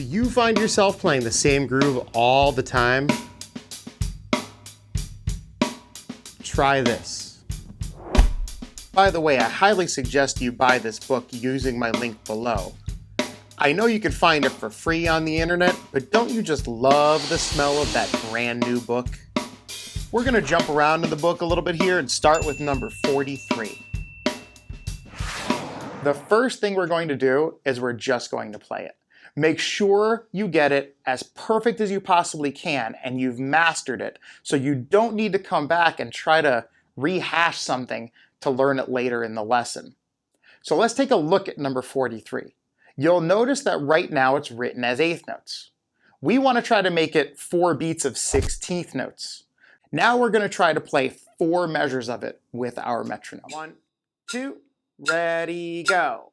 Do you find yourself playing the same groove all the time? Try this. By the way, I highly suggest you buy this book using my link below. I know you can find it for free on the internet, but don't you just love the smell of that brand new book? We're going to jump around in the book a little bit here and start with number 43. The first thing we're going to do is we're just going to play it. Make sure you get it as perfect as you possibly can and you've mastered it, so you don't need to come back and try to rehash something to learn it later in the lesson. So let's take a look at number 43. You'll notice that right now it's written as eighth notes. We want to try to make it 4 beats of 16th notes. Now we're going to try to play 4 measures of it with our metronome. 1, 2, ready, go.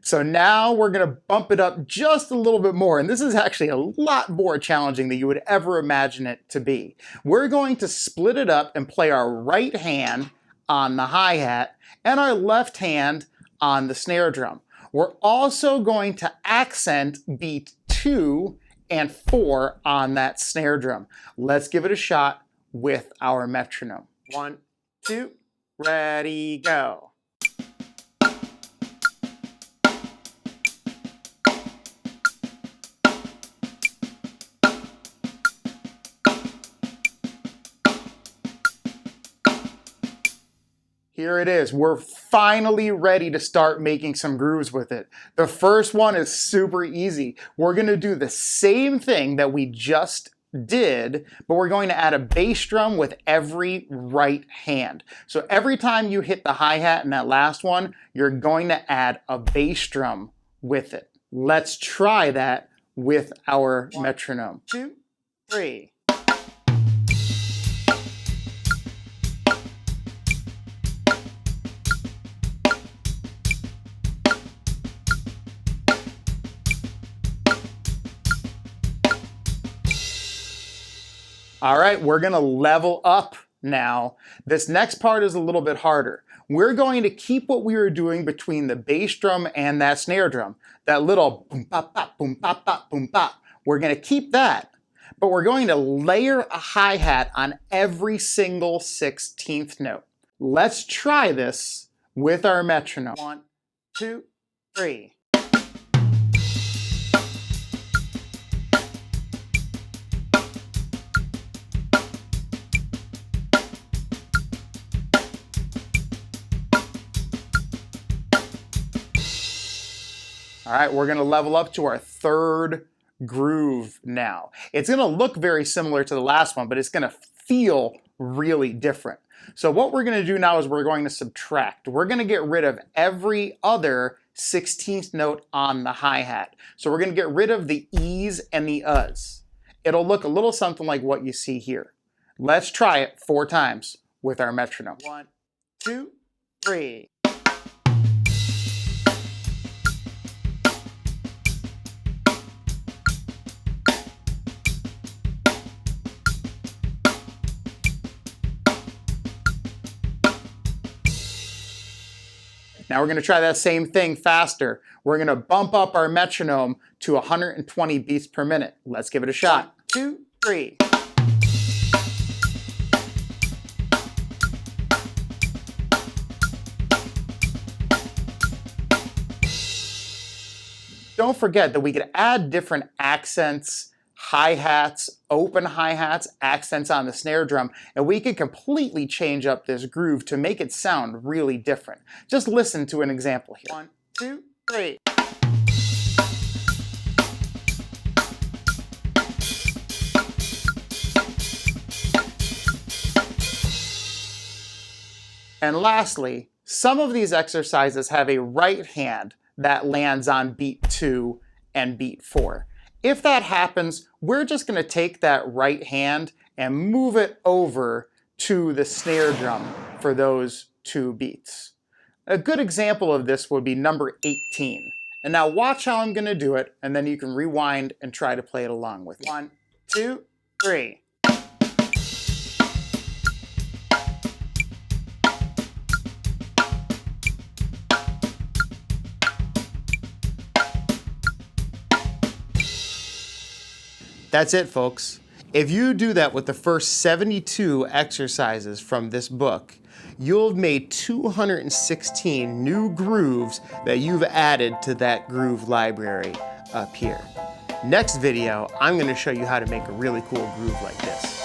So now we're going to bump it up just a little bit more, and this is actually a lot more challenging than you would ever imagine it to be. We're going to split it up and play our right hand on the hi-hat and our left hand on the snare drum. We're also going to accent beat 2 and 4 on that snare drum. Let's give it a shot with our metronome. 1, 2, ready, go. Here it is. We're finally ready to start making some grooves with it. The first one is super easy. We're going to do the same thing that we just did, but we're going to add a bass drum with every right hand. So every time you hit the hi-hat in that last one, you're going to add a bass drum with it. Let's try that with our metronome. 2, 3. All right, we're going to level up now. This next part is a little bit harder. We're going to keep what we were doing between the bass drum and that snare drum. That little boom pop pop boom pop pop boom pop. We're going to keep that, but we're going to layer a hi-hat on every single 16th note. Let's try this with our metronome. 1, 2, 3. All right, we're gonna level up to our third groove now. It's gonna look very similar to the last one, but it's gonna feel really different. So what we're gonna do now is we're going to subtract. We're gonna get rid of every other 16th note on the hi-hat. So we're gonna get rid of the E's and the U's. It'll look a little something like what you see here. Let's try it 4 times with our metronome. 1, 2, 3. Now we're going to try that same thing faster. We're going to bump up our metronome to 120 beats per minute. Let's give it a shot. 1, 2, 3. Don't forget that we could add different accents, hi-hats, open hi-hats, accents on the snare drum, and we can completely change up this groove to make it sound really different. Just listen to an example here. 1, 2, 3. And lastly, some of these exercises have a right hand that lands on beat 2 and beat 4. If that happens, we're just going to take that right hand and move it over to the snare drum for those 2 beats. A good example of this would be number 18. And now watch how I'm gonna do it, and then you can rewind and try to play it along with me. 1, 2, 3. That's it, folks. If you do that with the first 72 exercises from this book, you'll have made 216 new grooves that you've added to that groove library up here. Next video, I'm going to show you how to make a really cool groove like this.